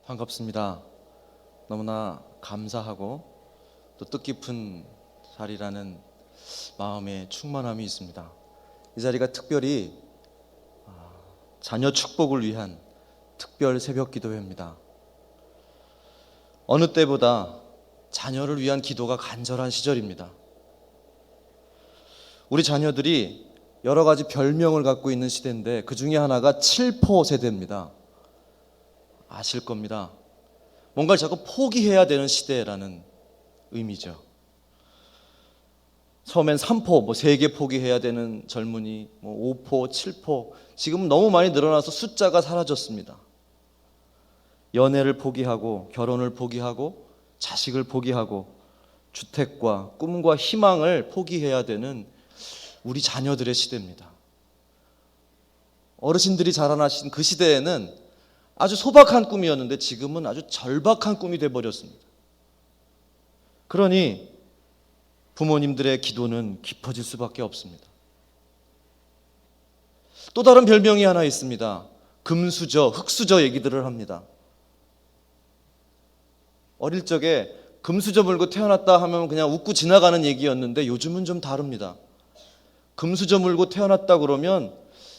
반갑습니다. 너무나 감사하고 또 뜻깊은 자리라는 마음의 충만함이 있습니다. 이 자리가 특별히 자녀 축복을 위한 특별 새벽 기도회입니다. 어느 때보다 자녀를 위한 기도가 간절한 시절입니다. 우리 자녀들이 여러 가지 별명을 갖고 있는 시대인데 그 중에 하나가 7포 세대입니다. 아실 겁니다. 뭔가를 자꾸 포기해야 되는 시대라는 의미죠. 처음엔 3포, 3개 포기해야 되는 젊은이, 5포, 7포, 지금은 너무 많이 늘어나서 숫자가 사라졌습니다. 연애를 포기하고 결혼을 포기하고 자식을 포기하고 주택과 꿈과 희망을 포기해야 되는 우리 자녀들의 시대입니다. 어르신들이 자라나신 그 시대에는 아주 소박한 꿈이었는데 지금은 아주 절박한 꿈이 되어버렸습니다. 그러니 부모님들의 기도는 깊어질 수밖에 없습니다. 또 다른 별명이 하나 있습니다. 금수저, 흙수저 얘기들을 합니다. 어릴 적에 금수저 물고 태어났다 하면 그냥 웃고 지나가는 얘기였는데 요즘은 좀 다릅니다. 금수저 물고 태어났다 그러면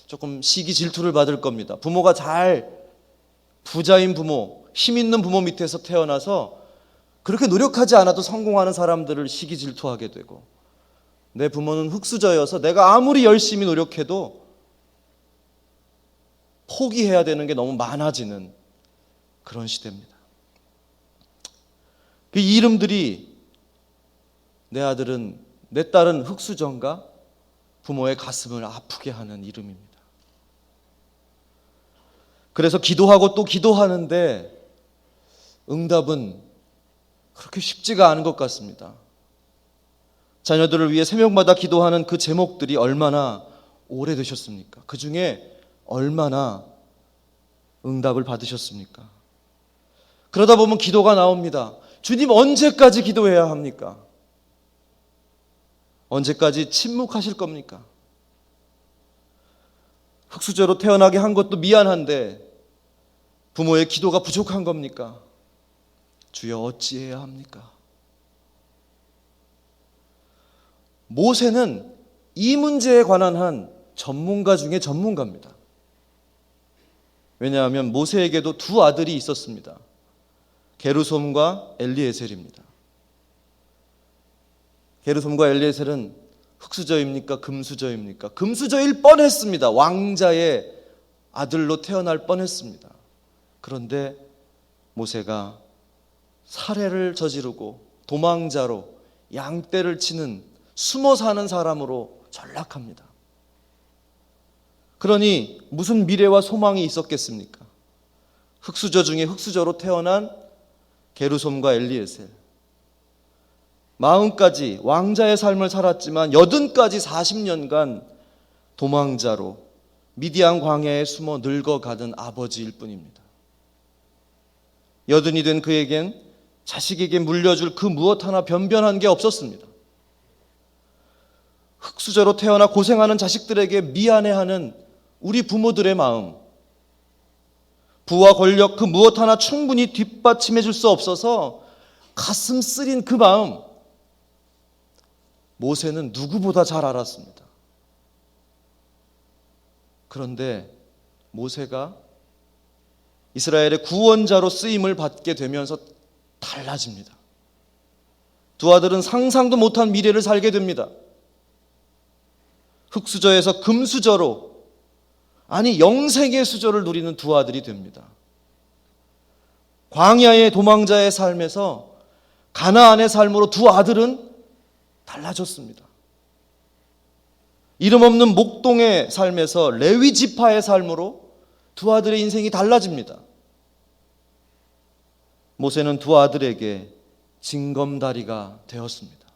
조금 시기 질투를 받을 겁니다. 부모가 부자인 부모, 힘 있는 부모 밑에서 태어나서 그렇게 노력하지 않아도 성공하는 사람들을 시기 질투하게 되고, 내 부모는 흙수저여서 내가 아무리 열심히 노력해도 포기해야 되는 게 너무 많아지는 그런 시대입니다. 그 이름들이 내 아들은, 내 딸은 흙수저인가? 부모의 가슴을 아프게 하는 이름입니다. 그래서 기도하고 또 기도하는데 응답은 그렇게 쉽지가 않은 것 같습니다. 자녀들을 위해 새벽마다 기도하는 그 제목들이 얼마나 오래되셨습니까? 그 중에 얼마나 응답을 받으셨습니까? 그러다 보면 기도가 나옵니다. 주님, 언제까지 기도해야 합니까? 언제까지 침묵하실 겁니까? 흙수저로 태어나게 한 것도 미안한데 부모의 기도가 부족한 겁니까? 주여, 어찌해야 합니까? 모세는 이 문제에 관한 한 전문가 중에 전문가입니다. 왜냐하면 모세에게도 두 아들이 있었습니다. 게르솜과 엘리에셀입니다. 게르솜과 엘리에셀은 흙수저입니까? 금수저입니까? 금수저일 뻔했습니다. 왕자의 아들로 태어날 뻔했습니다. 그런데 모세가 살해를 저지르고 도망자로 양떼를 치는 숨어 사는 사람으로 전락합니다. 그러니 무슨 미래와 소망이 있었겠습니까? 흙수저 중에 흙수저로 태어난 게르솜과 엘리에셀, 40까지 왕자의 삶을 살았지만 80까지 40년간 도망자로 미디안 광야에 숨어 늙어가던 아버지일 뿐입니다. 80이 된 그에겐 자식에게 물려줄 그 무엇 하나 변변한 게 없었습니다. 흙수저로 태어나 고생하는 자식들에게 미안해하는 우리 부모들의 마음, 부와 권력 그 무엇 하나 충분히 뒷받침해 줄 수 없어서 가슴 쓰린 그 마음, 모세는 누구보다 잘 알았습니다. 그런데 모세가 이스라엘의 구원자로 쓰임을 받게 되면서 달라집니다. 두 아들은 상상도 못한 미래를 살게 됩니다. 흙수저에서 금수저로, 아니 영생의 수저를 누리는 두 아들이 됩니다. 광야의 도망자의 삶에서 가나안의 삶으로 두 아들은 달라졌습니다. 이름 없는 목동의 삶에서 레위 지파의 삶으로 두 아들의 인생이 달라집니다. 모세는 두 아들에게 징검다리가 되었습니다.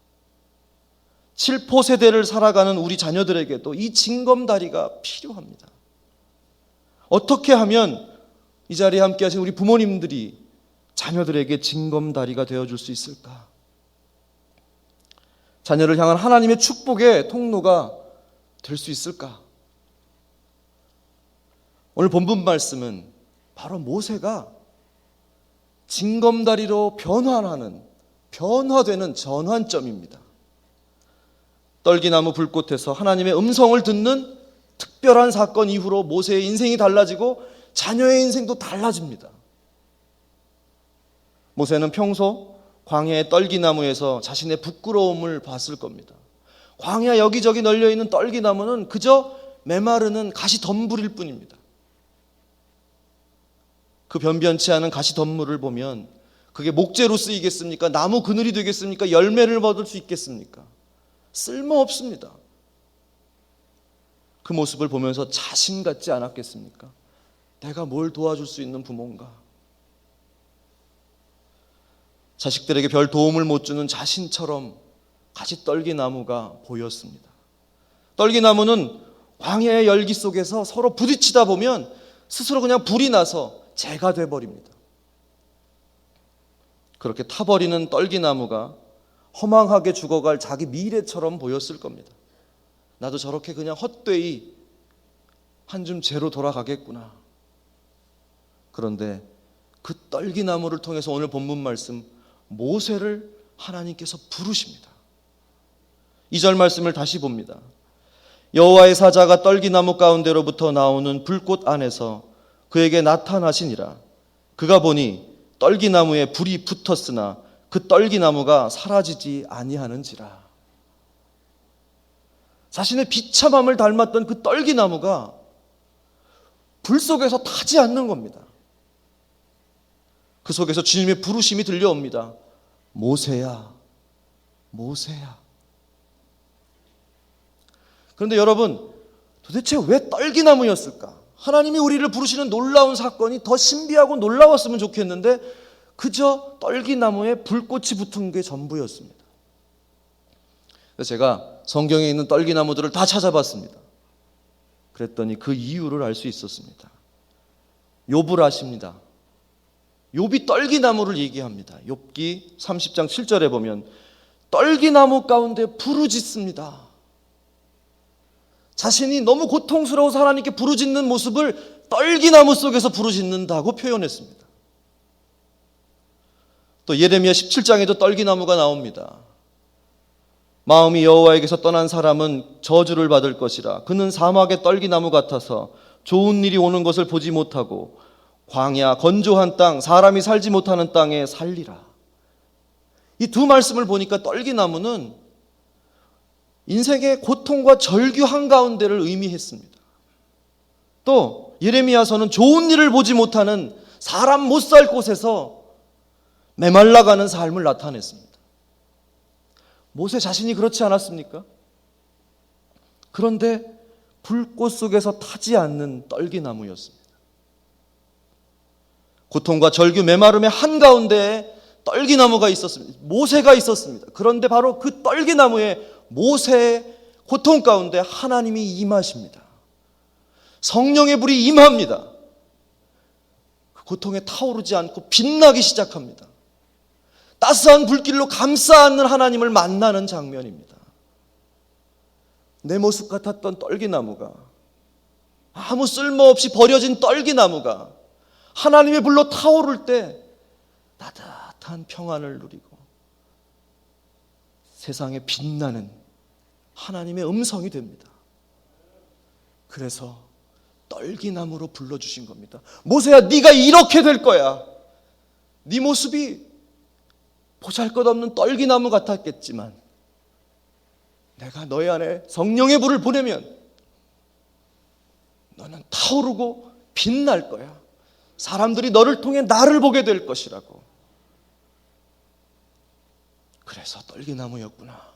7포 세대를 살아가는 우리 자녀들에게도 이 징검다리가 필요합니다. 어떻게 하면 이 자리에 함께 하신 우리 부모님들이 자녀들에게 징검다리가 되어줄 수 있을까? 자녀를 향한 하나님의 축복의 통로가 될 수 있을까? 오늘 본문 말씀은 바로 모세가 징검다리로 변화되는 전환점입니다. 떨기나무 불꽃에서 하나님의 음성을 듣는 특별한 사건 이후로 모세의 인생이 달라지고 자녀의 인생도 달라집니다. 모세는 평소 광야의 떨기나무에서 자신의 부끄러움을 봤을 겁니다. 광야 여기저기 널려있는 떨기나무는 그저 메마르는 가시덤불일 뿐입니다. 그 변변치 않은 가시덤불을 보면 그게 목재로 쓰이겠습니까? 나무 그늘이 되겠습니까? 열매를 얻을 수 있겠습니까? 쓸모없습니다. 그 모습을 보면서 자신 같지 않았겠습니까? 내가 뭘 도와줄 수 있는 부모인가? 자식들에게 별 도움을 못 주는 자신처럼 가시떨기나무가 보였습니다. 떨기나무는 광야의 열기 속에서 서로 부딪히다 보면 스스로 그냥 불이 나서 재가 돼버립니다. 그렇게 타버리는 떨기나무가 허망하게 죽어갈 자기 미래처럼 보였을 겁니다. 나도 저렇게 그냥 헛되이 한 줌 재로 돌아가겠구나. 그런데 그 떨기나무를 통해서 오늘 본문 말씀 모세를 하나님께서 부르십니다. 2절 말씀을 다시 봅니다. 여호와의 사자가 떨기나무 가운데로부터 나오는 불꽃 안에서 그에게 나타나시니라. 그가 보니 떨기나무에 불이 붙었으나 그 떨기나무가 사라지지 아니하는지라. 자신의 비참함을 닮았던 그 떨기나무가 불 속에서 타지 않는 겁니다. 그 속에서 주님의 부르심이 들려옵니다. 모세야, 모세야. 그런데 여러분, 도대체 왜 떨기나무였을까? 하나님이 우리를 부르시는 놀라운 사건이 더 신비하고 놀라웠으면 좋겠는데 그저 떨기나무에 불꽃이 붙은 게 전부였습니다. 그래서 제가 성경에 있는 떨기나무들을 다 찾아봤습니다. 그랬더니 그 이유를 알 수 있었습니다. 욥을 아십니다. 욥이 떨기나무를 얘기합니다. 욥기 30장 7절에 보면 떨기나무 가운데 부르짖습니다. 자신이 너무 고통스러워서 하나님께 부르짖는 모습을 떨기나무 속에서 부르짖는다고 표현했습니다. 또 예레미야 17장에도 떨기나무가 나옵니다. 마음이 여호와에게서 떠난 사람은 저주를 받을 것이라. 그는 사막의 떨기나무 같아서 좋은 일이 오는 것을 보지 못하고 광야 건조한 땅 사람이 살지 못하는 땅에 살리라. 이 두 말씀을 보니까 떨기나무는 인생의 고통과 절규 한가운데를 의미했습니다. 또 예레미야서는 좋은 일을 보지 못하는 사람 못 살 곳에서 메말라가는 삶을 나타냈습니다. 모세 자신이 그렇지 않았습니까? 그런데 불꽃 속에서 타지 않는 떨기나무였습니다. 고통과 절규 메마름의 한가운데에 떨기나무가 있었습니다. 모세가 있었습니다. 그런데 바로 그 떨기나무에 모세의 고통 가운데 하나님이 임하십니다. 성령의 불이 임합니다. 그 고통에 타오르지 않고 빛나기 시작합니다. 따스한 불길로 감싸 안는 하나님을 만나는 장면입니다. 내 모습 같았던 떨기나무가, 아무 쓸모없이 버려진 떨기나무가 하나님의 불로 타오를 때 따뜻한 평안을 누리고 세상에 빛나는 하나님의 음성이 됩니다. 그래서 떨기나무로 불러주신 겁니다. 모세야, 네가 이렇게 될 거야. 네 모습이 보잘것없는 떨기나무 같았겠지만 내가 너희 안에 성령의 불을 보내면 너는 타오르고 빛날 거야. 사람들이 너를 통해 나를 보게 될 것이라고. 그래서 떨기나무였구나.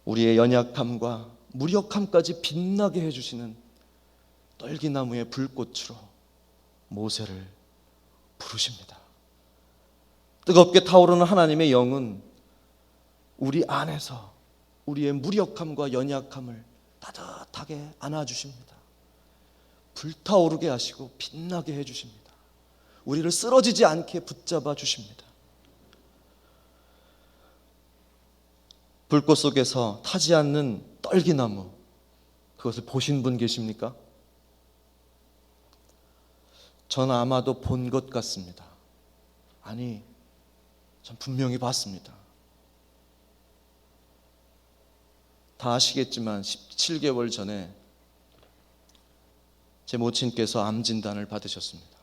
우리의 연약함과 무력함까지 빛나게 해주시는 떨기나무의 불꽃으로 모세를 부르십니다. 뜨겁게 타오르는 하나님의 영은 우리 안에서 우리의 무력함과 연약함을 따뜻하게 안아주십니다. 불타오르게 하시고 빛나게 해주십니다. 우리를 쓰러지지 않게 붙잡아 주십니다. 불꽃 속에서 타지 않는 떨기나무, 그것을 보신 분 계십니까? 전 아마도 본 것 같습니다. 아니, 전 분명히 봤습니다. 다 아시겠지만 17개월 전에 제 모친께서 암 진단을 받으셨습니다.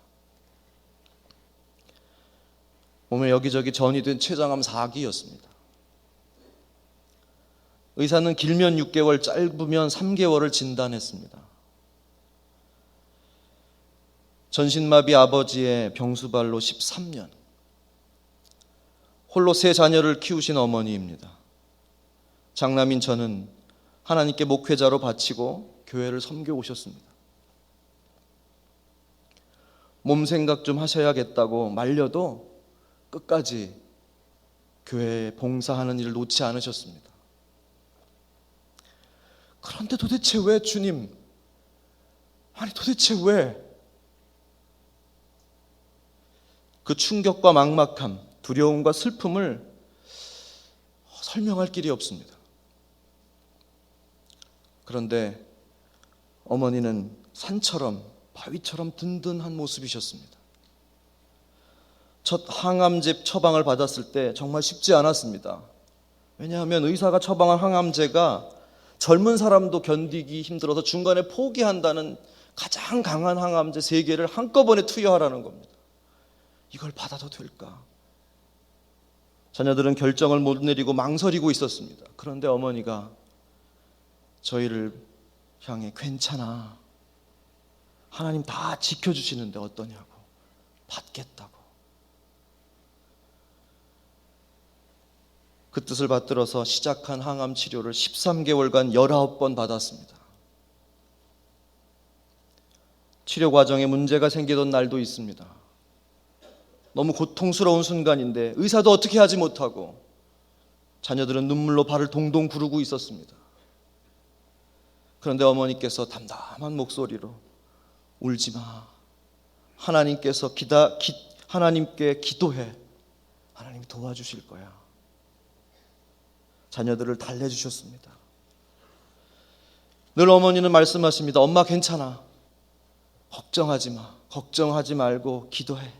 몸에 여기저기 전이 된 췌장암 4기였습니다. 의사는 길면 6개월, 짧으면 3개월을 진단했습니다. 전신마비 아버지의 병수발로 13년, 홀로 3자녀를 키우신 어머니입니다. 장남인 저는 하나님께 목회자로 바치고 교회를 섬겨오셨습니다. 몸 생각 좀 하셔야겠다고 말려도 끝까지 교회에 봉사하는 일을 놓지 않으셨습니다. 그런데 도대체 왜 주님? 아니 도대체 왜? 그 충격과 막막함, 두려움과 슬픔을 설명할 길이 없습니다. 그런데 어머니는 산처럼 바위처럼 든든한 모습이셨습니다. 첫 항암제 처방을 받았을 때 정말 쉽지 않았습니다. 왜냐하면 의사가 처방한 항암제가 젊은 사람도 견디기 힘들어서 중간에 포기한다는 가장 강한 항암제 3개를 한꺼번에 투여하라는 겁니다. 이걸 받아도 될까? 자녀들은 결정을 못 내리고 망설이고 있었습니다. 그런데 어머니가 저희를 향해 괜찮아. 하나님 다 지켜주시는데 어떠냐고. 받겠다고. 그 뜻을 받들어서 시작한 항암 치료를 13개월간 19번 받았습니다. 치료 과정에 문제가 생기던 날도 있습니다. 너무 고통스러운 순간인데 의사도 어떻게 하지 못하고 자녀들은 눈물로 발을 동동 구르고 있었습니다. 그런데 어머니께서 담담한 목소리로 울지 마. 하나님께 기도해. 하나님이 도와주실 거야. 자녀들을 달래주셨습니다. 늘 어머니는 말씀하십니다. 엄마 괜찮아. 걱정하지 마. 걱정하지 말고 기도해.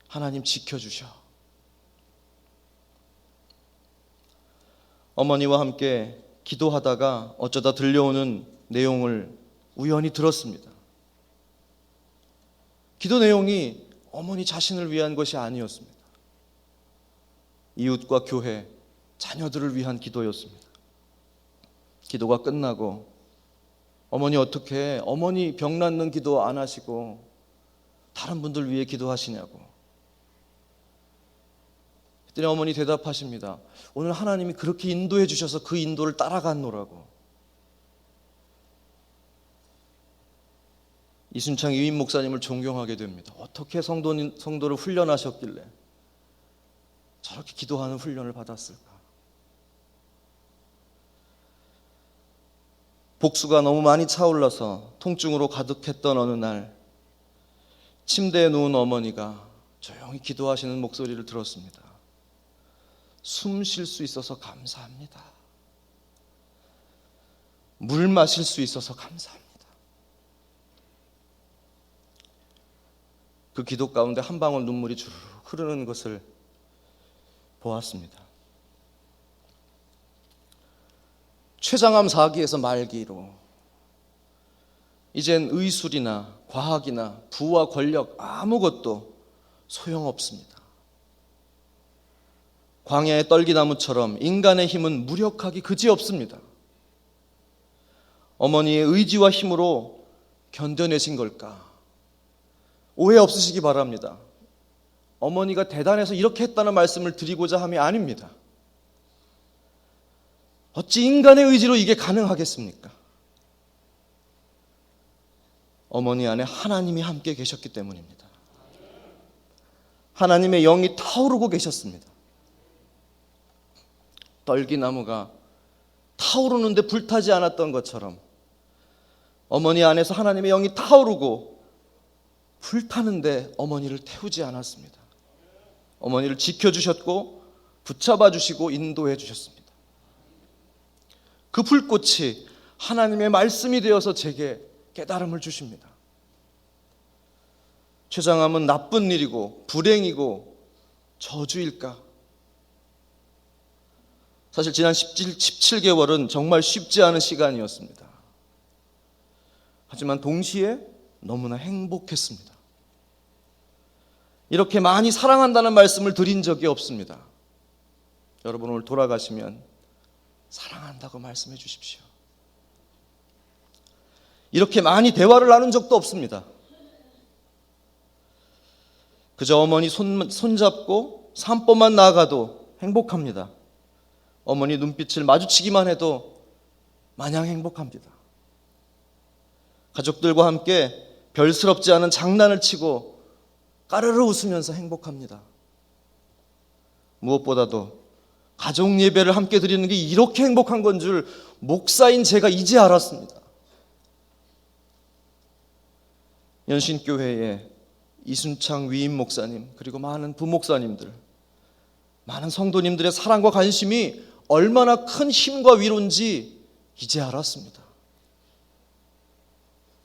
하나님 지켜주셔. 어머니와 함께 기도하다가 어쩌다 들려오는 내용을 우연히 들었습니다. 기도 내용이 어머니 자신을 위한 것이 아니었습니다. 이웃과 교회, 자녀들을 위한 기도였습니다. 기도가 끝나고 어머니 어떻게 어머니 병 낫는 기도 안 하시고 다른 분들 위해 기도하시냐고. 그랬더니 어머니 대답하십니다. 오늘 하나님이 그렇게 인도해 주셔서 그 인도를 따라갔노라고. 이순창 이임 목사님을 존경하게 됩니다. 어떻게 성도를 훈련하셨길래 저렇게 기도하는 훈련을 받았을까? 복수가 너무 많이 차올라서 통증으로 가득했던 어느 날 침대에 누운 어머니가 조용히 기도하시는 목소리를 들었습니다. 숨 쉴 수 있어서 감사합니다. 물 마실 수 있어서 감사합니다. 그 기도 가운데 한 방울 눈물이 주르륵 흐르는 것을 보았습니다. 췌장암 4기에서 말기로 이젠 의술이나 과학이나 부와 권력 아무것도 소용없습니다. 광야의 떨기나무처럼 인간의 힘은 무력하기 그지없습니다. 어머니의 의지와 힘으로 견뎌내신 걸까? 오해 없으시기 바랍니다. 어머니가 대단해서 이렇게 했다는 말씀을 드리고자 함이 아닙니다. 어찌 인간의 의지로 이게 가능하겠습니까? 어머니 안에 하나님이 함께 계셨기 때문입니다. 하나님의 영이 타오르고 계셨습니다. 떨기나무가 타오르는데 불타지 않았던 것처럼 어머니 안에서 하나님의 영이 타오르고 불타는데 어머니를 태우지 않았습니다. 어머니를 지켜주셨고 붙잡아 주시고 인도해 주셨습니다. 그 불꽃이 하나님의 말씀이 되어서 제게 깨달음을 주십니다. 췌장암은 나쁜 일이고 불행이고 저주일까? 사실 지난 17개월은 정말 쉽지 않은 시간이었습니다. 하지만 동시에 너무나 행복했습니다. 이렇게 많이 사랑한다는 말씀을 드린 적이 없습니다. 여러분 오늘 돌아가시면 사랑한다고 말씀해 주십시오. 이렇게 많이 대화를 나눈 적도 없습니다. 그저 어머니 손잡고 산보만 나가도 행복합니다. 어머니 눈빛을 마주치기만 해도 마냥 행복합니다. 가족들과 함께 별스럽지 않은 장난을 치고 까르르 웃으면서 행복합니다. 무엇보다도 가족 예배를 함께 드리는 게 이렇게 행복한 건 줄 목사인 제가 이제 알았습니다. 연신교회에 이순창 위임 목사님 그리고 많은 부목사님들, 많은 성도님들의 사랑과 관심이 얼마나 큰 힘과 위로인지 이제 알았습니다.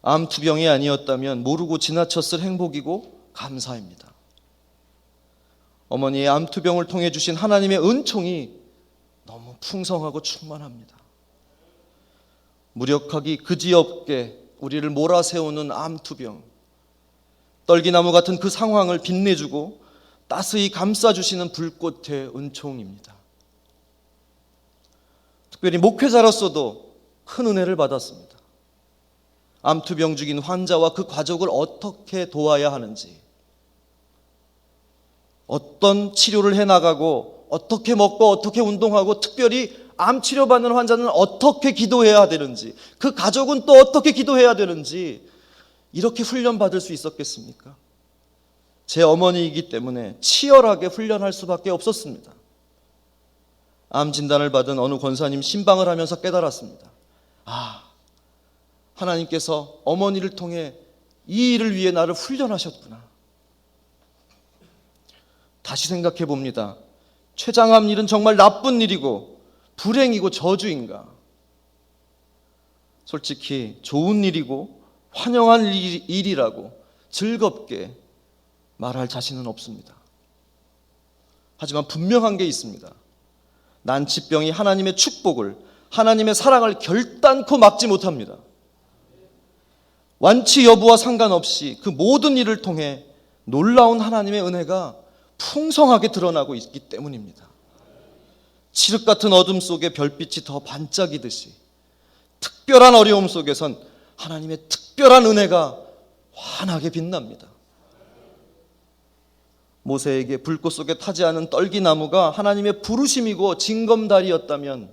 암투병이 아니었다면 모르고 지나쳤을 행복이고 감사입니다. 어머니의 암투병을 통해 주신 하나님의 은총이 너무 풍성하고 충만합니다. 무력하기 그지없게 우리를 몰아세우는 암투병, 떨기나무 같은 그 상황을 빛내주고 따스히 감싸주시는 불꽃의 은총입니다. 특별히 목회자로서도 큰 은혜를 받았습니다. 암투병 중인 환자와 그 가족을 어떻게 도와야 하는지, 어떤 치료를 해나가고 어떻게 먹고 어떻게 운동하고, 특별히 암 치료받는 환자는 어떻게 기도해야 되는지, 그 가족은 또 어떻게 기도해야 되는지 이렇게 훈련받을 수 있었겠습니까? 제 어머니이기 때문에 치열하게 훈련할 수밖에 없었습니다. 암 진단을 받은 어느 권사님 신방을 하면서 깨달았습니다. 하나님께서 어머니를 통해 이 일을 위해 나를 훈련하셨구나. 다시 생각해 봅니다. 췌장암 일은 정말 나쁜 일이고 불행이고 저주인가? 솔직히 좋은 일이고 환영한 일이라고 즐겁게 말할 자신은 없습니다. 하지만 분명한 게 있습니다. 난치병이 하나님의 축복을, 하나님의 사랑을 결단코 막지 못합니다. 완치 여부와 상관없이 그 모든 일을 통해 놀라운 하나님의 은혜가 풍성하게 드러나고 있기 때문입니다. 칠흑 같은 어둠 속에 별빛이 더 반짝이듯이 특별한 어려움 속에선 하나님의 특별한 은혜가 환하게 빛납니다. 모세에게 불꽃 속에 타지 않은 떨기나무가 하나님의 부르심이고 징검다리였다면,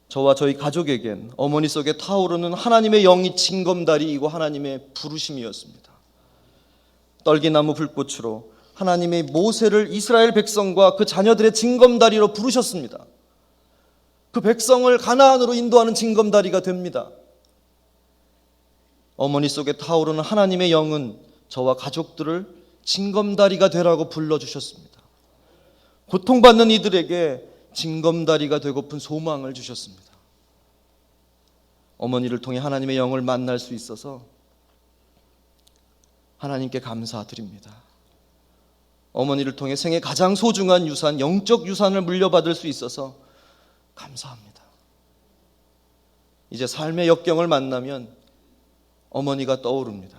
저와 저희 가족에겐 어머니 속에 타오르는 하나님의 영이 징검다리이고 하나님의 부르심이었습니다. 떨기나무 불꽃으로 하나님의 모세를 이스라엘 백성과 그 자녀들의 징검다리로 부르셨습니다. 그 백성을 가나안으로 인도하는 징검다리가 됩니다. 어머니 속에 타오르는 하나님의 영은 저와 가족들을 징검다리가 되라고 불러주셨습니다. 고통받는 이들에게 징검다리가 되고픈 소망을 주셨습니다. 어머니를 통해 하나님의 영을 만날 수 있어서 하나님께 감사드립니다. 어머니를 통해 생애 가장 소중한 유산, 영적 유산을 물려받을 수 있어서 감사합니다. 이제 삶의 역경을 만나면 어머니가 떠오릅니다.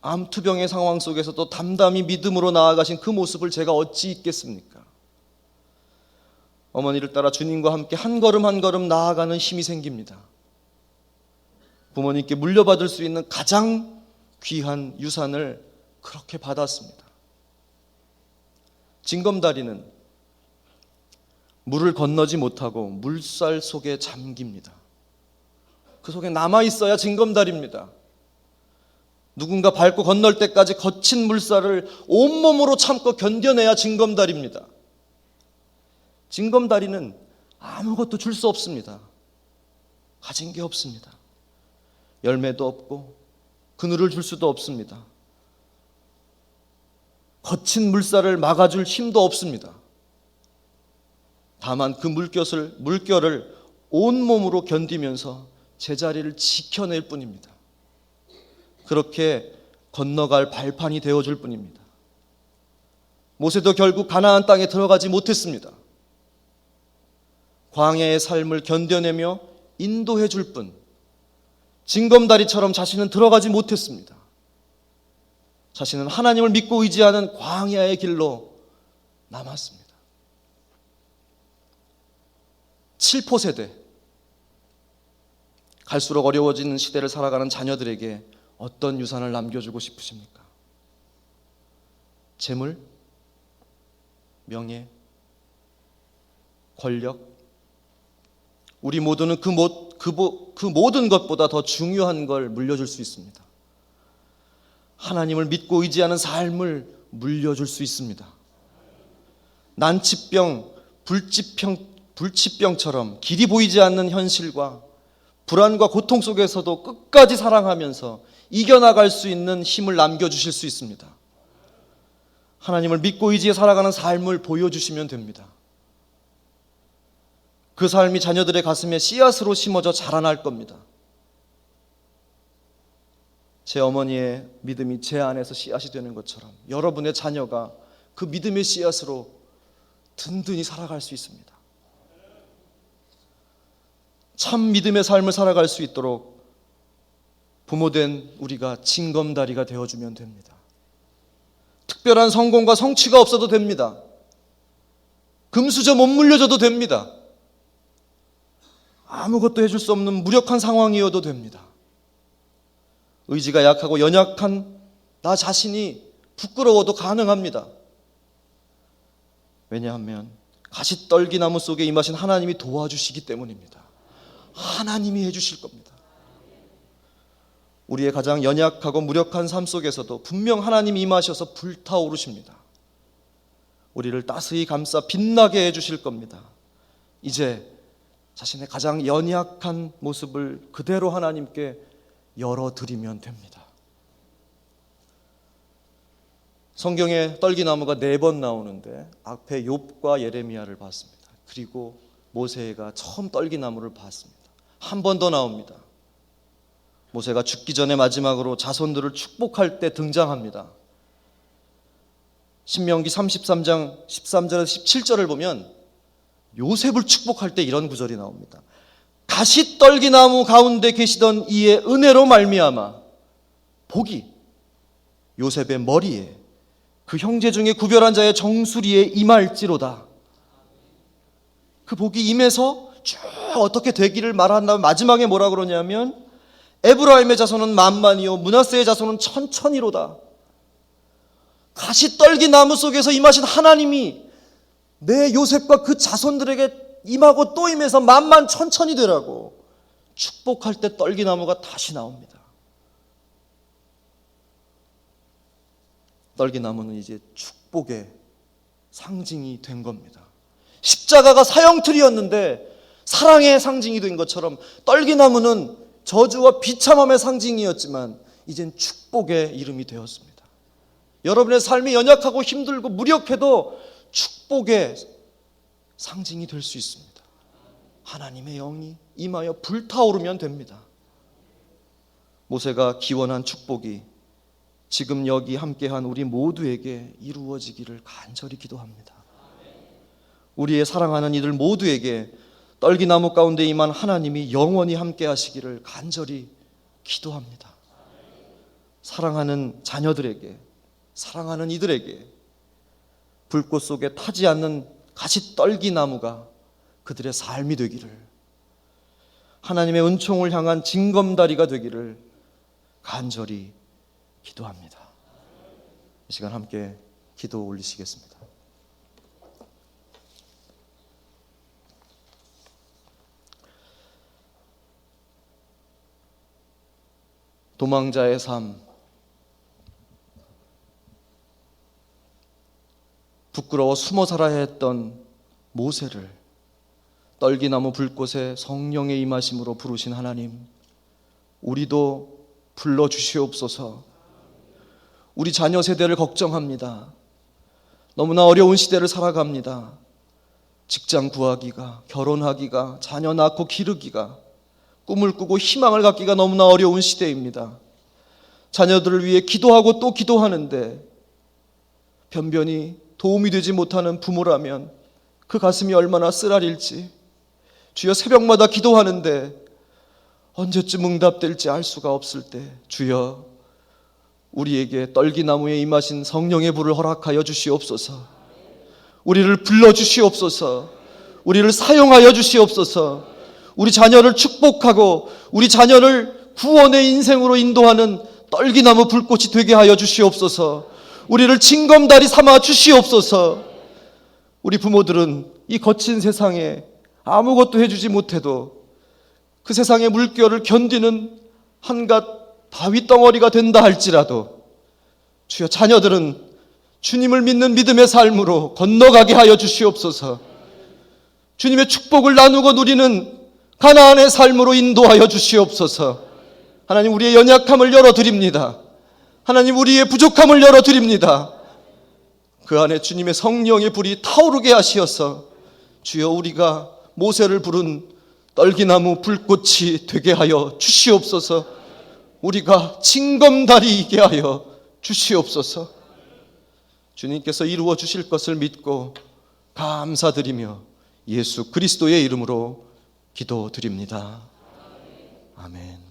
암투병의 상황 속에서도 담담히 믿음으로 나아가신 그 모습을 제가 어찌 잊겠습니까? 어머니를 따라 주님과 함께 한 걸음 한 걸음 나아가는 힘이 생깁니다. 부모님께 물려받을 수 있는 가장 귀한 유산을 그렇게 받았습니다. 징검다리는 물을 건너지 못하고 물살 속에 잠깁니다. 그 속에 남아있어야 징검다리입니다. 누군가 밟고 건널 때까지 거친 물살을 온몸으로 참고 견뎌내야 징검다리입니다. 징검다리는 아무것도 줄 수 없습니다. 가진 게 없습니다. 열매도 없고 그늘을 줄 수도 없습니다. 거친 물살을 막아줄 힘도 없습니다. 다만 그 물결을 온몸으로 견디면서 제자리를 지켜낼 뿐입니다. 그렇게 건너갈 발판이 되어줄 뿐입니다. 모세도 결국 가나안 땅에 들어가지 못했습니다. 광야의 삶을 견뎌내며 인도해 줄 뿐, 징검다리처럼 자신은 들어가지 못했습니다. 자신은 하나님을 믿고 의지하는 광야의 길로 남았습니다. 7포 세대, 갈수록 어려워지는 시대를 살아가는 자녀들에게 어떤 유산을 남겨주고 싶으십니까? 재물, 명예, 권력, 우리 모두는 그 모든 것보다 더 중요한 걸 물려줄 수 있습니다. 하나님을 믿고 의지하는 삶을 물려줄 수 있습니다. 난치병, 불치병처럼 길이 보이지 않는 현실과 불안과 고통 속에서도 끝까지 사랑하면서 이겨나갈 수 있는 힘을 남겨주실 수 있습니다. 하나님을 믿고 의지해 살아가는 삶을 보여주시면 됩니다. 그 삶이 자녀들의 가슴에 씨앗으로 심어져 자라날 겁니다. 제 어머니의 믿음이 제 안에서 씨앗이 되는 것처럼 여러분의 자녀가 그 믿음의 씨앗으로 든든히 살아갈 수 있습니다. 참 믿음의 삶을 살아갈 수 있도록 부모된 우리가 징검다리가 되어주면 됩니다. 특별한 성공과 성취가 없어도 됩니다. 금수저 못 물려줘도 됩니다. 아무것도 해줄 수 없는 무력한 상황이어도 됩니다. 의지가 약하고 연약한 나 자신이 부끄러워도 가능합니다. 왜냐하면 가시떨기나무 속에 임하신 하나님이 도와주시기 때문입니다. 하나님이 해주실 겁니다. 우리의 가장 연약하고 무력한 삶 속에서도 분명 하나님이 임하셔서 불타오르십니다. 우리를 따스히 감싸 빛나게 해주실 겁니다. 이제 자신의 가장 연약한 모습을 그대로 하나님께 열어드리면 됩니다. 성경에 떨기나무가 4번 나오는데 앞에 욥과 예레미야를 봤습니다. 그리고 모세가 처음 떨기나무를 봤습니다. 한 번 더 나옵니다. 모세가 죽기 전에 마지막으로 자손들을 축복할 때 등장합니다. 신명기 33장 13절에서 17절을 보면 요셉을 축복할 때 이런 구절이 나옵니다. 가시떨기나무 가운데 계시던 이의 은혜로 말미암아 복이 요셉의 머리에 그 형제 중에 구별한 자의 정수리에 임할지로다. 그 복이 임해서 쭉 어떻게 되기를 말한다면 마지막에 뭐라 그러냐면 에브라임의 자손은 만만이요 므낫세의 자손은 천천히로다. 가시떨기나무 속에서 임하신 하나님이 내 요셉과 그 자손들에게 임하고 또 임해서 만만 천천히 되라고 축복할 때 떨기나무가 다시 나옵니다. 떨기나무는 이제 축복의 상징이 된 겁니다. 십자가가 사형틀이었는데 사랑의 상징이 된 것처럼 떨기나무는 저주와 비참함의 상징이었지만 이젠 축복의 이름이 되었습니다. 여러분의 삶이 연약하고 힘들고 무력해도 축복의 상징이 될 수 있습니다. 하나님의 영이 임하여 불타오르면 됩니다. 모세가 기원한 축복이 지금 여기 함께한 우리 모두에게 이루어지기를 간절히 기도합니다. 우리의 사랑하는 이들 모두에게 떨기나무 가운데 임한 하나님이 영원히 함께 하시기를 간절히 기도합니다. 사랑하는 자녀들에게, 사랑하는 이들에게 불꽃 속에 타지 않는 가시떨기나무가 그들의 삶이 되기를, 하나님의 은총을 향한 징검다리가 되기를 간절히 기도합니다. 이 시간 함께 기도 올리시겠습니다. 도망자의 삶, 부끄러워 숨어 살아야 했던 모세를 떨기나무 불꽃에 성령의 임하심으로 부르신 하나님, 우리도 불러주시옵소서. 우리 자녀 세대를 걱정합니다. 너무나 어려운 시대를 살아갑니다. 직장 구하기가, 결혼하기가, 자녀 낳고 기르기가, 꿈을 꾸고 희망을 갖기가 너무나 어려운 시대입니다. 자녀들을 위해 기도하고 또 기도하는데 변변히 도움이 되지 못하는 부모라면 그 가슴이 얼마나 쓰라릴지. 주여, 새벽마다 기도하는데 언제쯤 응답될지 알 수가 없을 때 주여, 우리에게 떨기나무에 임하신 성령의 불을 허락하여 주시옵소서. 우리를 불러주시옵소서. 우리를 사용하여 주시옵소서. 우리 자녀를 축복하고 우리 자녀를 구원의 인생으로 인도하는 떨기나무 불꽃이 되게 하여 주시옵소서. 우리를 징검다리 삼아 주시옵소서. 우리 부모들은 이 거친 세상에 아무것도 해주지 못해도 그 세상의 물결을 견디는 한갓 바위 덩어리가 된다 할지라도 주여, 자녀들은 주님을 믿는 믿음의 삶으로 건너가게 하여 주시옵소서. 주님의 축복을 나누고 누리는 가나안의 삶으로 인도하여 주시옵소서. 하나님, 우리의 연약함을 열어드립니다. 하나님, 우리의 부족함을 열어드립니다. 그 안에 주님의 성령의 불이 타오르게 하시어서 주여, 우리가 모세를 부른 떨기나무 불꽃이 되게 하여 주시옵소서. 우리가 징검다리이게 하여 주시옵소서. 주님께서 이루어 주실 것을 믿고 감사드리며 예수 그리스도의 이름으로 기도드립니다. 아멘.